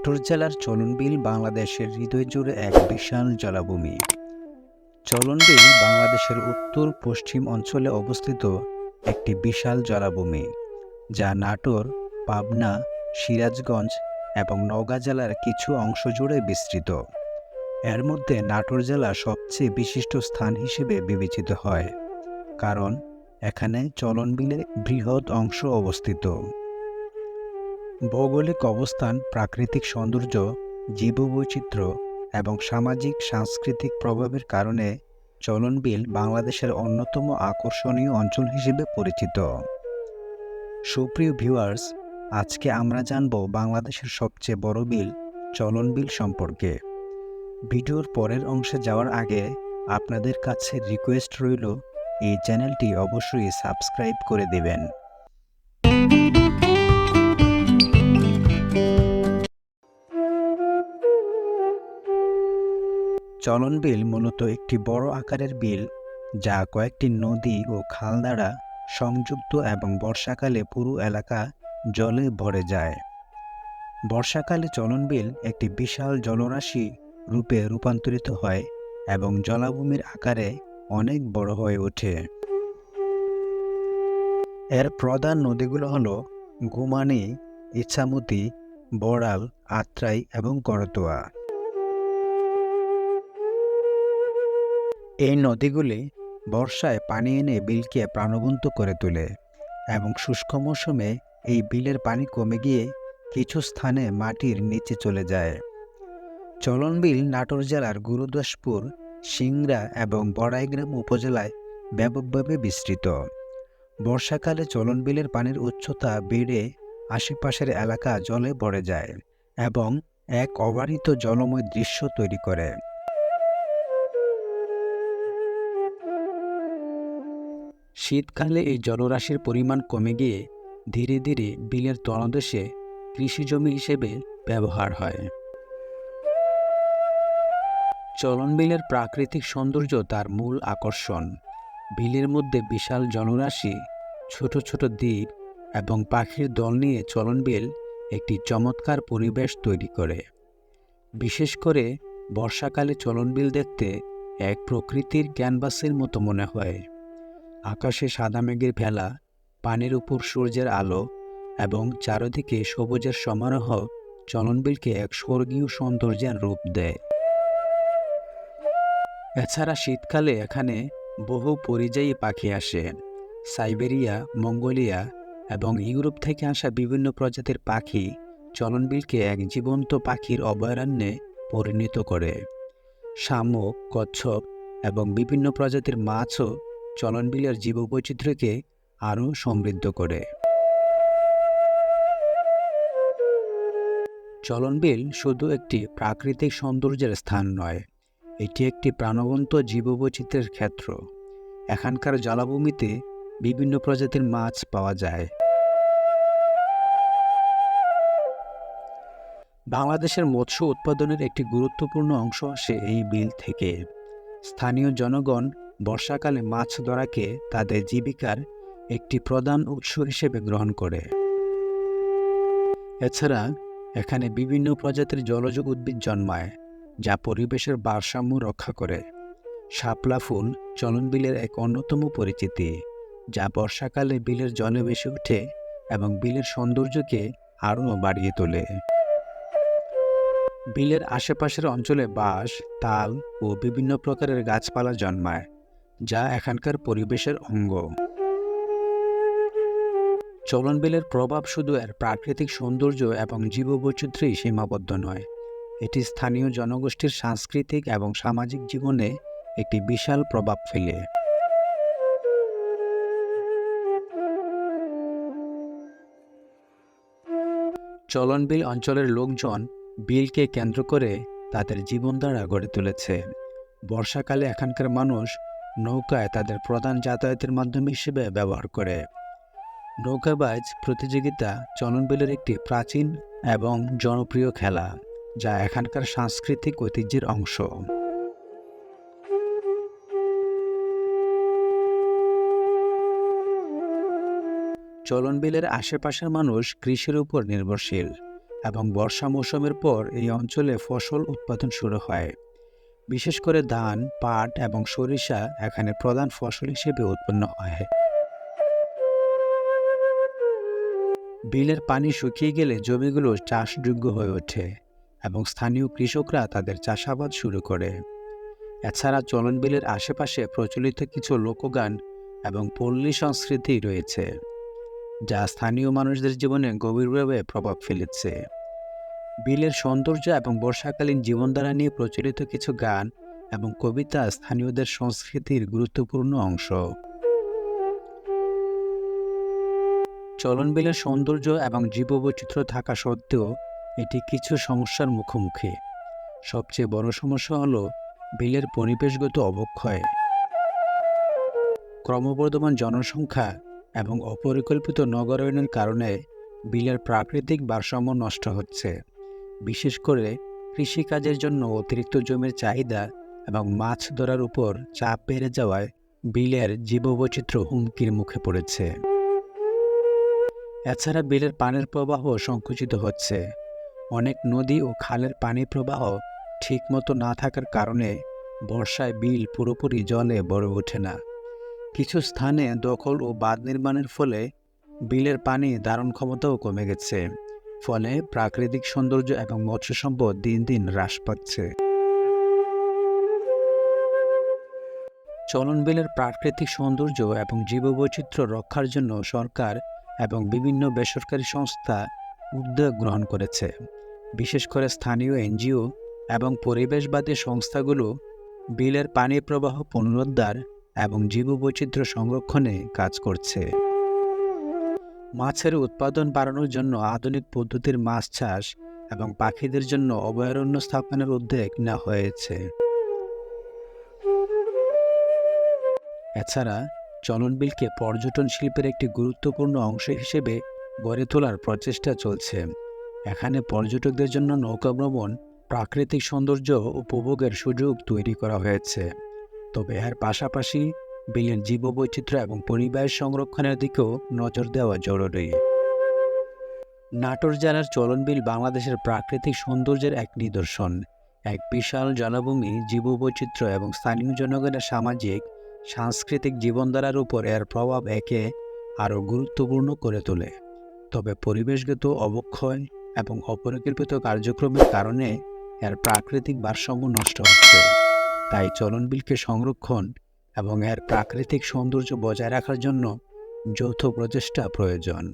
নাটোর জেলার চলনবিল বাংলাদেশের হৃদয় জুড়ে এক বিশাল জলাভূমি। চলনবিল বাংলাদেশের উত্তর পশ্চিম অঞ্চলে অবস্থিত একটি বিশাল জলাভূমি, যা নাটোর, পাবনা, সিরাজগঞ্জ এবং নওগাঁ জেলার কিছু অংশ জুড়ে বিস্তৃত। এর মধ্যে নাটোর জেলা সবচেয়ে বিশিষ্ট স্থান হিসেবে বিবেচিত হয়, কারণ এখানে চলনবিলের বৃহৎ অংশ অবস্থিত। ভৌগোলিক অবস্থান, প্রাকৃতিক সৌন্দর্য, জীববৈচিত্র্য এবং সামাজিক সাংস্কৃতিক প্রভাবের কারণে চলনবিল বাংলাদেশের অন্যতম আকর্ষণীয় অঞ্চল হিসেবে পরিচিত। সুপ্রিয় ভিউয়ার্স, আজকে আমরা জানব বাংলাদেশের সবচেয়ে বড় বিল চলনবিল সম্পর্কে। ভিডিওর পরের অংশে যাওয়ার আগে আপনাদের কাছে রিকোয়েস্ট রইল, এই চ্যানেলটি অবশ্যই সাবস্ক্রাইব করে দেবেন। চলনবিল মূলত একটি বড় আকারের বিল, যা কয়েকটি নদী ও খাল দ্বারা সংযুক্ত এবং বর্ষাকালে পুরো এলাকা জলে ভরে যায়। বর্ষাকালে চলনবিল একটি বিশাল জলরাশি রূপে রূপান্তরিত হয় এবং জলাভূমির আকারে অনেক বড় হয়ে ওঠে। এর প্রধান নদীগুলো হল গুমানী, ইছামতি, বড়াল, আত্রাই এবং করতোয়া। এই নদীগুলি বর্ষায় পানি এনে বিলকে প্রাণবন্ত করে তোলে এবং শুষ্ক মৌসুমে এই বিলের পানি কমে গিয়ে কিছু স্থানে মাটির নিচে চলে যায়। চলনবিল নাটোর জেলার গুরুদাসপুর, সিংড়া এবং বড়াইগ্রাম উপজেলায় ব্যাপকভাবে বিস্তৃত। বর্ষাকালে চলনবিলের পানির উচ্চতা বেড়ে আশেপাশের এলাকা জলে ভরে যায় এবং এক অবারিত জলময় দৃশ্য তৈরি করে। শীতকালে এই জলরাশির পরিমাণ কমে গিয়ে ধীরে ধীরে বিলের তলদেশে কৃষিজমি হিসেবে ব্যবহার হয়। চলনবিলের প্রাকৃতিক সৌন্দর্য তার মূল আকর্ষণ। বিলের মধ্যে বিশাল জলরাশি, ছোট ছোট দ্বীপ এবং পাখির দল নিয়ে চলনবিল একটি চমৎকার পরিবেশ তৈরি করে। বিশেষ করে বর্ষাকালে চলনবিল দেখতে এক প্রকৃতির ক্যানভাসের মতো মনে হয়। আকাশে সাদা মেঘের ভেলা, পানির উপর সূর্যের আলো এবং চারদিকে সবুজের সমারোহ চলনবিলকে এক স্বর্গীয় সৌন্দর্যের রূপ দেয়। এছাড়া শীতকালে এখানে বহু পরিযায়ী পাখি আসে। সাইবেরিয়া, মঙ্গোলিয়া এবং ইউরোপ থেকে আসা বিভিন্ন প্রজাতির পাখি চলনবিলকে এক জীবন্ত পাখির অভয়ারণ্যে পরিণত করে। শামুক, কচ্ছপ এবং বিভিন্ন প্রজাতির মাছও চলনবিলের জীববৈচিত্র্যকে আরও সমৃদ্ধ করে। চলনবিল শুধু একটি প্রাকৃতিক সৌন্দর্যের স্থান নয়, এটি একটি প্রাণবন্ত জীববৈচিত্র্যের ক্ষেত্র। এখানকার জলাভূমিতে বিভিন্ন প্রজাতির মাছ পাওয়া যায়। বাংলাদেশের মৎস্য উৎপাদনের একটি গুরুত্বপূর্ণ অংশ আসে এই বিল থেকে। স্থানীয় জনগণ বর্ষাকালে মাছ ধরাকে তাদের জীবিকার একটি প্রধান উৎস হিসেবে গ্রহণ করে। এছাড়া এখানে বিভিন্ন প্রজাতির জলজ উদ্ভিদ জন্মায়, যা পরিবেশের ভারসাম্য রক্ষা করে। শাপলা ফুল চলনবিলের এক অন্যতম পরিচিতি, যা বর্ষাকালে বিলের জলে ভেসে ওঠে এবং বিলের সৌন্দর্যকে আরও বাড়িয়ে তোলে। বিলের আশেপাশের অঞ্চলে বাঁশ, তাল ও বিভিন্ন প্রকারের গাছপালা জন্মায়, যা এখানকার পরিবেশের অঙ্গ। চলনবিলের প্রভাব শুধু এর প্রাকৃতিক সৌন্দর্য এবং জীববৈচিত্র্যেই সীমাবদ্ধ নয়, এটি স্থানীয় জনগোষ্ঠীর সাংস্কৃতিক এবং সামাজিক জীবনে একটি বিশাল প্রভাব ফেলে। চলনবিল অঞ্চলের লোকজন বিলকে কেন্দ্র করে তাদের জীবনধারা গড়ে তুলেছে। বর্ষাকালে এখানকার মানুষ নৌকায় তাদের প্রধান যাতায়াতের মাধ্যম হিসেবে ব্যবহার করে। নৌকাবাজ প্রতিযোগিতা চলনবিলের একটি প্রাচীন এবং জনপ্রিয় খেলা, যা এখানকার সাংস্কৃতিক ঐতিহ্যের অংশ। চলনবিলের আশেপাশের মানুষ কৃষির উপর নির্ভরশীল এবং বর্ষা মৌসুমের পর এই অঞ্চলে ফসল উৎপাদন শুরু হয়। বিশেষ করে ধান, পাট এবং সরিষা এখানে প্রধান ফসল হিসেবে উৎপন্ন হয়। বিলের পানি শুকিয়ে গেলে জমিগুলো চাষযোগ্য হয়ে ওঠে এবং স্থানীয় কৃষকরা তাদের চাষাবাদ শুরু করে। এছাড়া চলন বিলের আশেপাশে প্রচলিত কিছু লোকগান এবং পল্লী সংস্কৃতি রয়েছে, যা স্থানীয় মানুষদের জীবনে গভীরভাবে প্রভাব ফেলেছে। বিলের সৌন্দর্য এবং বর্ষাকালীন জীবনধারা নিয়ে প্রচলিত কিছু গান এবং কবিতা স্থানীয়দের সংস্কৃতির গুরুত্বপূর্ণ অংশ। চলন বিলের সৌন্দর্য এবং জীববৈচিত্র্য থাকা সত্ত্বেও এটি কিছু সমস্যার মুখোমুখি। সবচেয়ে বড় সমস্যা হল বিলের পরিবেশগত অবক্ষয়। ক্রমবর্ধমান জনসংখ্যা এবং অপরিকল্পিত নগরায়নের কারণে বিলের প্রাকৃতিক ভারসাম্য নষ্ট হচ্ছে। বিশেষ করে কৃষিকাজের জন্য অতিরিক্ত জমির চাহিদা এবং মাছ ধরার উপর চাপ বেড়ে যাওয়ায় বিলের জীববৈচিত্র্য হুমকির মুখে পড়েছে। এছাড়া বিলের পানির প্রবাহ সংকুচিত হচ্ছে। অনেক নদী ও খালের পানি প্রবাহ ঠিকমতো না থাকার কারণে বর্ষায় বিল পুরোপুরি জলে ভরে ওঠে না। কিছু স্থানে দখল ও বাঁধ নির্মাণের ফলে বিলের পানি ধারণ ক্ষমতাও কমে গেছে, ফলে প্রাকৃতিক সৌন্দর্য এবং মৎস্য সম্পদ দিন দিন হ্রাস পাচ্ছে। চলন বিলের প্রাকৃতিক সৌন্দর্য এবং জীববৈচিত্র্য রক্ষার জন্য সরকার এবং বিভিন্ন বেসরকারি সংস্থা উদ্যোগ গ্রহণ করেছে। বিশেষ করে স্থানীয় এনজিও এবং পরিবেশবাদী সংস্থাগুলো বিলের পানি প্রবাহ পুনরুদ্ধার এবং জীববৈচিত্র্য সংরক্ষণে কাজ করছে। মাছের উৎপাদন বাড়ানোর জন্য আধুনিক পদ্ধতির মাছ চাষ এবং পাখিদের জন্য অভয়ারণ্য স্থাপনের উদ্যোগ নেওয়া হয়েছে। এছাড়া চলন বিলকে পর্যটন শিল্পের একটি গুরুত্বপূর্ণ অংশ হিসেবে গড়ে তোলার প্রচেষ্টা চলছে। এখানে পর্যটকদের জন্য নৌকা ভ্রমণ, প্রাকৃতিক সৌন্দর্য উপভোগের সুযোগ তৈরি করা হয়েছে। তবে এর পাশাপাশি বিলের জীববৈচিত্র্য এবং পরিবেশ সংরক্ষণের দিকেও নজর দেওয়া জরুরি। নাটোর জেলার চলন বিল বাংলাদেশের প্রাকৃতিক সৌন্দর্যের এক নিদর্শন। এক বিশাল জলাভূমি, জীববৈচিত্র্য এবং স্থানীয় জনগণের সামাজিক সাংস্কৃতিক জীবনধারার উপর এর প্রভাব একে আরও গুরুত্বপূর্ণ করে তোলে। তবে পরিবেশগত অবক্ষয় এবং অপরিকল্পিত কার্যক্রমের কারণে এর প্রাকৃতিক ভারসাম্য নষ্ট হচ্ছে। তাই চলন বিলকে সংরক্ষণ এবং এর প্রাকৃতিক সৌন্দর্য বজায় রাখার জন্য যৌথ প্রচেষ্টা প্রয়োজন।